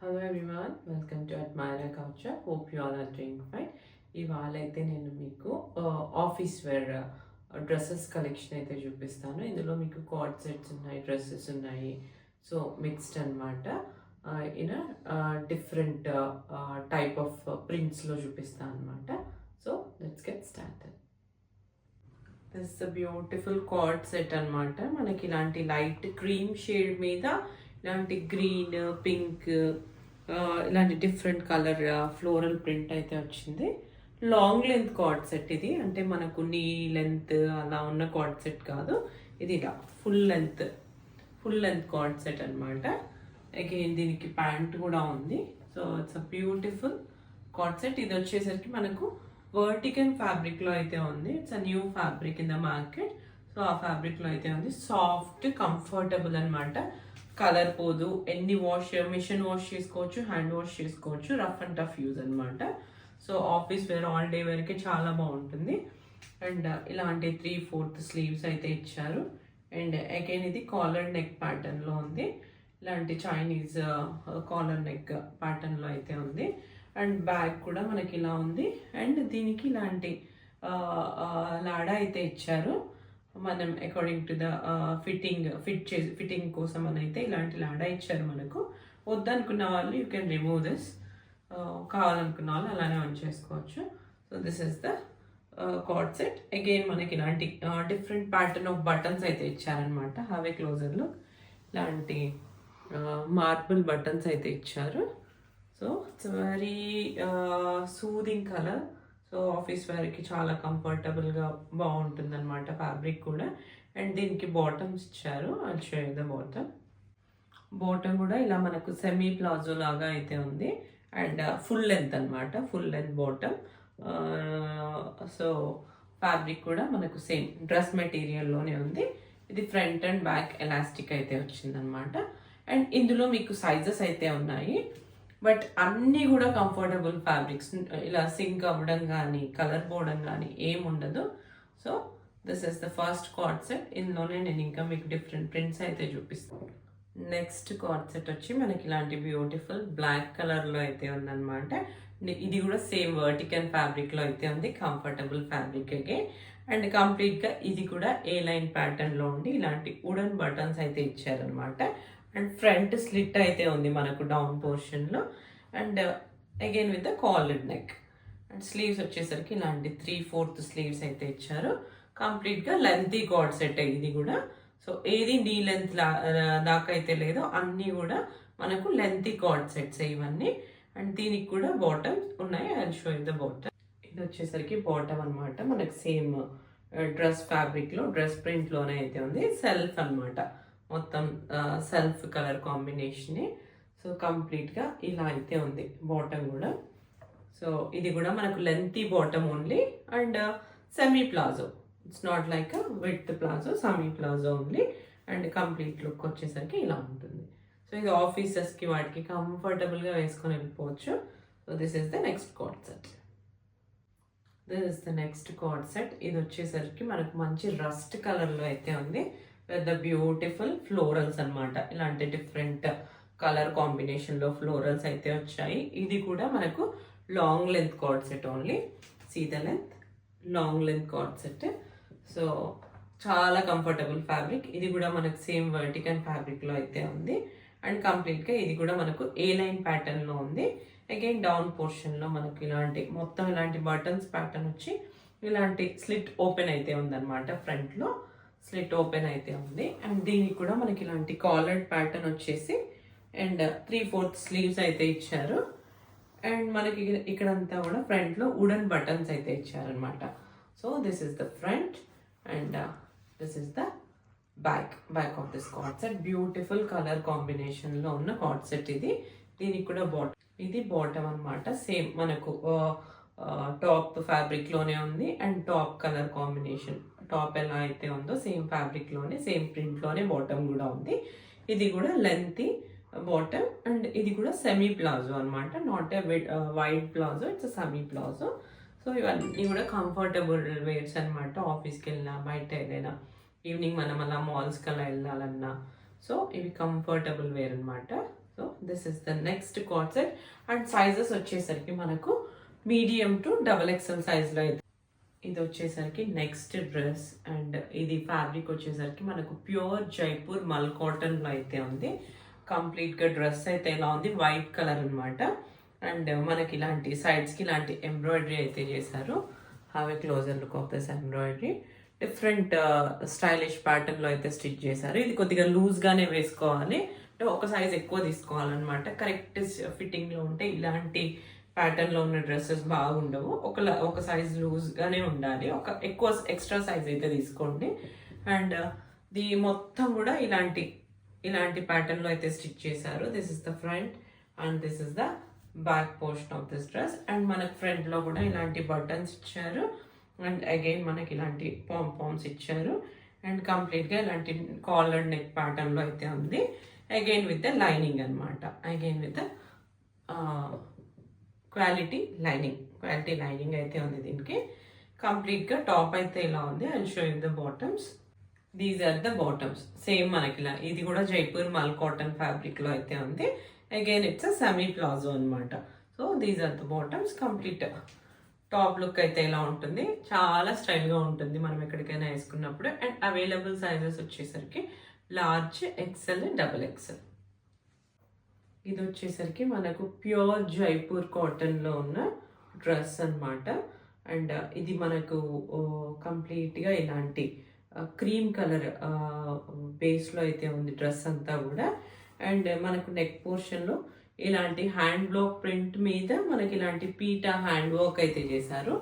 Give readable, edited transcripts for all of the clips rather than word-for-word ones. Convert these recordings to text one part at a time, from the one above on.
Hello everyone, welcome to Admira Culture. Hope you all are doing fine. ఇవాళ అయితే నేను మీకు ఆఫీస్ వేర్ డ్రెస్సెస్ కలెక్షన్ అయితే చూపిస్తాను. ఇందులో మీకు కార్డ్ సెట్స్ ఉన్నాయి, డ్రెస్సెస్ ఉన్నాయి. సో మిక్స్డ్ అనమాట. ఇన్ డిఫరెంట్ టైప్ ఆఫ్ ప్రింట్స్లో చూపిస్తాను అనమాట. So let's get started. This the beautiful card set అనమాట. మనకి ఇలాంటి లైట్ క్రీమ్ షేడ్ మీద ఇలాంటి గ్రీన్, పింక్, ఇలాంటి డిఫరెంట్ కలర్ ఫ్లోరల్ ప్రింట్ అయితే వచ్చింది. లాంగ్ లెంత్ కార్డ్ సెట్ ఇది. అంటే మనకు నీ లెంత్ అలా ఉన్న కార్డ్ సెట్ కాదు, ఇది ఇలా ఫుల్ లెంత్ కార్డ్ సెట్ అనమాట. అగైన్ దీనికి ప్యాంట్ కూడా ఉంది. So it's a beautiful card set. ఇది వచ్చేసరికి మనకు వర్టికల్ ఫ్యాబ్రిక్లో అయితే ఉంది. It's a new fabric in the market. So ఆ ఫ్యాబ్రిక్లో అయితే ఉంది. సాఫ్ట్, కంఫర్టబుల్ అనమాట. కలర్ పోదు. ఎన్ని మిషన్ వాష్ చేసుకోవచ్చు, హ్యాండ్ వాష్ చేసుకోవచ్చు. రఫ్ అండ్ టఫ్ యూజ్ అనమాట. So office wear, all day వేర్కి చాలా బాగుంటుంది. అండ్ ఇలాంటి 3/4 స్లీవ్స్ అయితే ఇచ్చారు. అండ్ అగైన్ ఇది కాలర్ నెక్ ప్యాటర్న్లో ఉంది. ఇలాంటి చైనీస్ కాలర్ నెక్ ప్యాటర్న్లో అయితే ఉంది. అండ్ బ్యాగ్ కూడా మనకి ఇలా ఉంది. అండ్ దీనికి ఇలాంటి లాడా అయితే ఇచ్చారు. మనం అకార్డింగ్ టు ద ఫిట్టింగ్ కోసం అని అయితే ఇలాంటి లాడా ఇచ్చారు మనకు. వద్దనుకున్న వాళ్ళు యూ కెన్ రిమూవ్ దిస్. కావాలనుకున్న వాళ్ళు అలానే ఆన్ చేసుకోవచ్చు. So this is the card set. Again మనకి ఇలాంటి డిఫరెంట్ ప్యాటర్న్ ఆఫ్ బటన్స్ అయితే ఇచ్చారనమాట. Have a closer look. ఇలాంటి మార్బుల్ బటన్స్ అయితే ఇచ్చారు. So it's very soothing colour. So office వేర్కి చాలా కంఫర్టబుల్గా బాగుంటుంది అనమాట ఫ్యాబ్రిక్ కూడా. అండ్ దీనికి బాటమ్స్ ఇచ్చారు. అది షో ద బాటమ్ కూడా ఇలా మనకు సెమీ ప్లాజో లాగా అయితే ఉంది. అండ్ ఫుల్ లెంత్ అనమాట, full length bottom. So fabric కూడా మనకు సేమ్ డ్రెస్ మెటీరియల్లోనే ఉంది. ఇది ఫ్రంట్ అండ్ బ్యాక్ ఎలాస్టిక్ అయితే వచ్చిందనమాట. అండ్ ఇందులో మీకు సైజెస్ అయితే ఉన్నాయి. బట్ అన్నీ కూడా కంఫర్టబుల్ ఫ్యాబ్రిక్స్. ఇలా సింక్ అవ్వడం కానీ, కలర్ పోవడం కానీ ఏముండదు. So this is the first card set. ఇందులోనే నేను ఇంకా మీకు డిఫరెంట్ ప్రింట్స్ అయితే చూపిస్తాను. నెక్స్ట్ కార్డ్ సెట్ వచ్చి మనకి ఇలాంటి బ్యూటిఫుల్ బ్లాక్ కలర్లో అయితే ఉందన్నమాట. ఇది కూడా సేమ్ వర్టికల్ ఫ్యాబ్రిక్లో అయితే ఉంది. Comfortable fabric again. అండ్ కంప్లీట్గా ఇది కూడా ఏ లైన్ ప్యాటర్న్లో ఉండి ఇలాంటి వుడెన్ బటన్స్ అయితే ఇచ్చారనమాట. అండ్ ఫ్రంట్ స్లిట్ అయితే ఉంది మనకు డౌన్ పోర్షన్లో. And again with the collar neck. And sleeves వచ్చేసరికి ఇలాంటి 3/4 స్లీవ్స్ అయితే ఇచ్చారు. కంప్లీట్గా లెంతీ కార్డ్ సెట్ ఇది కూడా. సో ఏది నీ లెంత్ దాకా అయితే లేదో అన్నీ కూడా మనకు లెంతీ కార్డ్ సెట్స్ ఇవన్నీ. అండ్ దీనికి కూడా బాటమ్స్ ఉన్నాయి. I show the bottom. ఇది వచ్చేసరికి బాటమ్ అనమాట. మనకు సేమ్ డ్రెస్ ఫ్యాబ్రిక్లో, డ్రెస్ ప్రింట్లోనే అయితే ఉంది. సెల్ఫ్ అనమాట, మొత్తం సెల్ఫ్ కలర్ కాంబినేషనే. సో కంప్లీట్గా ఇలా అయితే ఉంది బాటమ్ కూడా. సో ఇది కూడా మనకు lengthy bottom only. And semi palazzo. It's not like with palazzo, semi palazzo only. And complete look వచ్చేసరికి ఇలా ఉంటుంది. సో ఇది ఆఫీసెస్కి వాటికి కంఫర్టబుల్గా వేసుకొని వెళ్ళిపోవచ్చు. So this is the next card set. This is the next card set. ఇది వచ్చేసరికి మనకు మంచి రస్ట్ కలర్లో అయితే ఉంది. విత్ ద బ్యూటిఫుల్ ఫ్లోరల్స్ అనమాట. ఇలాంటి డిఫరెంట్ కలర్ కాంబినేషన్లో ఫ్లోరల్స్ అయితే వచ్చాయి. ఇది కూడా మనకు long length cord set only. See the length, long length cord set. So చాలా కంఫర్టబుల్ ఫ్యాబ్రిక్. ఇది కూడా మనకు సేమ్ వర్టికల్ ఫ్యాబ్రిక్లో అయితే ఉంది. అండ్ కంప్లీట్గా ఇది కూడా మనకు ఏ లైన్ ప్యాటర్న్లో ఉంది. అగైన్ డౌన్ పోర్షన్లో మనకు మొత్తం ఇలాంటి బటన్స్ ప్యాటర్న్ వచ్చి ఇలాంటి స్లిట్ ఓపెన్ అయితే ఉందన్నమాట. ఫ్రంట్లో స్లిట్ ఓపెన్ అయితే ఉంది. అండ్ దీనికి కూడా మనకి ఇలాంటి కాలర్డ్ ప్యాటర్న్ వచ్చేసి అండ్ 3/4 స్లీవ్స్ అయితే ఇచ్చారు. అండ్ మనకి ఇక్కడంతా కూడా ఫ్రంట్లో వుడెన్ బటన్స్ అయితే ఇచ్చారనమాట. So this is the front and this is the back of this card set. Beautiful colour కాంబినేషన్లో ఉన్న కార్డ్ సెట్ ఇది. దీనికి కూడా ఇది బాటమ్ అనమాట. సేమ్ మనకు టాప్ ఫ్యాబ్రిక్లోనే ఉంది. And top colour combination, top ఎలా అయితే ఉందో సేమ్ ఫ్యాబ్రిక్లోనే, సేమ్ ప్రింట్లోనే బాటమ్ కూడా ఉంది. ఇది కూడా లెంతీ బాటమ్. అండ్ ఇది కూడా సెమీ ప్లాజో అనమాట. Not a wide palazzo, it's semi palazzo. So ఇవన్నీ కూడా కంఫర్టబుల్ వేర్స్ అనమాట. ఆఫీస్కి వెళ్ళినా, బయట ఏదైనా ఈవినింగ్ మనం అలా మాల్స్కి అలా వెళ్ళాలన్నా. సో ఇవి కంఫర్టబుల్ వేర్ అనమాట. So this is the next card set. And sizes వచ్చేసరికి మనకు మీడియం టు XXL సైజ్లో అయితే. ఇది వచ్చేసరికి నెక్స్ట్ డ్రెస్. అండ్ ఇది ఫ్యాబ్రిక్ వచ్చేసరికి మనకు ప్యూర్ జైపూర్ మల్ కాటన్లో అయితే ఉంది. కంప్లీట్గా డ్రెస్ అయితే ఎలా ఉంది, వైట్ కలర్ అనమాట. అండ్ మనకి ఇలాంటి సైడ్స్కి ఇలాంటి ఎంబ్రాయిడరీ అయితే చేశారు. Have A closer look of this embroidery. Different stylish ప్యాటర్న్లో అయితే స్టిచ్ చేశారు. ఇది కొద్దిగా లూజ్గానే వేసుకోవాలి, అంటే ఒక సైజ్ ఎక్కువ తీసుకోవాలన్నమాట. కరెక్ట్ ఫిట్టింగ్లో ఉంటే ఇలాంటి ప్యాటర్న్లో ఉన్న డ్రెస్సెస్ బాగుండవు. ఒక సైజ్ లూజ్గానే ఉండాలి. ఒక ఎక్కువ ఎక్స్ట్రా సైజ్ అయితే తీసుకోండి. అండ్ ది మొత్తం కూడా ఇలాంటి ప్యాటర్న్లో అయితే స్టిచ్ చేశారు. This is the front and this is the back portion of this dress. And మనకు ఫ్రంట్లో కూడా ఇలాంటి బటన్స్ ఇచ్చారు. అండ్ అగైన్ మనకి ఇలాంటి పామ్స్ ఇచ్చారు. అండ్ కంప్లీట్గా ఇలాంటి కాలర్ నెక్ ప్యాటర్న్లో అయితే ఉంది. అగైన్ విత్ ద లైనింగ్ అనమాట. Again with the quality lining అయితే ఉంది దీనికి. కంప్లీట్గా టాప్ అయితే ఇలా ఉంది. I show you the bottoms. These are the bottoms. Same మనకి ఇలా, ఇది కూడా జైపూర్ మల్ కాటన్ ఫ్యాబ్రిక్లో అయితే ఉంది. Again it's a semi palazzo అనమాట. So these are the bottoms. Complete top look అయితే ఇలా ఉంటుంది. చాలా స్టైల్గా ఉంటుంది మనం ఎక్కడికైనా వేసుకున్నప్పుడు. అండ్ అవైలబుల్ సైజెస్ వచ్చేసరికి లార్జ్, XL, XXL. ఇది వచ్చేసరికి మనకు ప్యూర్ జైపూర్ కాటన్లో ఉన్న డ్రెస్ అనమాట. అండ్ ఇది మనకు కంప్లీట్గా ఇలాంటి క్రీమ్ కలర్ బేస్లో అయితే ఉంది డ్రెస్ అంతా కూడా. అండ్ మనకు నెక్ పోర్షన్లో ఇలాంటి హ్యాండ్ బ్లాక్ ప్రింట్ మీద మనకి ఇలాంటి పీటా హ్యాండ్ వర్క్ అయితే చేశారు.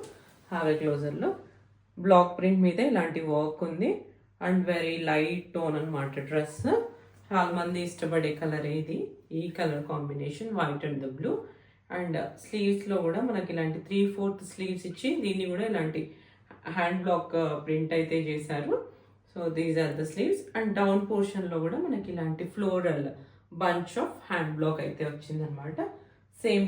హ్యావ్ ఏ క్లోజర్లో బ్లాక్ ప్రింట్ మీద ఇలాంటి వర్క్ ఉంది. అండ్ వెరీ లైట్ టోన్ అనమాట డ్రెస్. చాలా మంది ఇష్టపడే కలర్ ఇది, ఈ colour combination, white and the blue. And స్లీవ్స్లో కూడా మనకి ఇలాంటి 3/4 స్లీవ్స్ ఇచ్చి దీన్ని కూడా ఇలాంటి హ్యాండ్ బ్లాక్ ప్రింట్ అయితే చేశారు. So these are the sleeves. And down పోర్షన్లో కూడా మనకి ఇలాంటి floral bunch of hand block అయితే వచ్చిందనమాట. సేమ్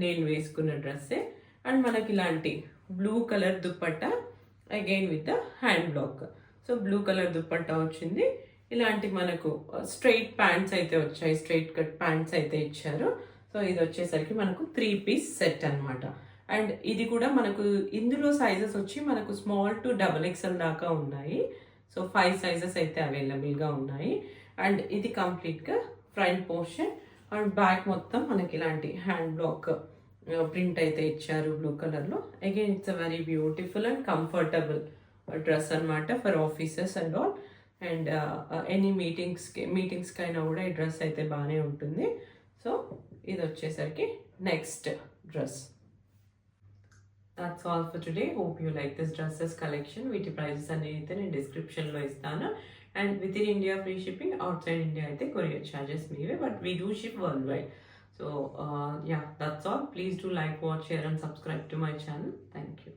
నేను వేసుకున్న డ్రెస్సే. అండ్ మనకి ఇలాంటి blue colour dupatta again with the hand block. So blue colour dupatta వచ్చింది. ఇలాంటి మనకు స్ట్రైట్ ప్యాంట్స్ అయితే వచ్చాయి, స్ట్రైట్ కట్ ప్యాంట్స్ అయితే ఇచ్చారు. సో ఇది వచ్చేసరికి మనకు 3 పీస్ సెట్ అనమాట. అండ్ ఇది కూడా మనకు ఇందులో సైజెస్ వచ్చి మనకు స్మాల్ టు XXL దాకా ఉన్నాయి. సో 5 సైజెస్ అయితే అవైలబుల్గా ఉన్నాయి. అండ్ ఇది కంప్లీట్గా ఫ్రంట్ పోర్షన్. అండ్ బ్యాక్ మొత్తం మనకి ఇలాంటి హ్యాండ్ బ్లాక్ ప్రింట్ అయితే ఇచ్చారు బ్లూ కలర్లో. Again it's a very beautiful and comfortable dress అనమాట for offices and all. And any మీటింగ్స్కి అయినా కూడా ఈ డ్రెస్ అయితే బాగానే ఉంటుంది. సో ఇది వచ్చేసరికి next dress. That's all for today. Hope you like this dresses collection. వీటి ప్రైజెస్ అనేది అయితే నేను డిస్క్రిప్షన్లో ఇస్తాను. And with in India free shipping, outside India అయితే కొరియర్ ఛార్జెస్ మీవే, but we do ship worldwide. So yeah, that's all. Please do like, watch, share and subscribe to my channel. Thank you.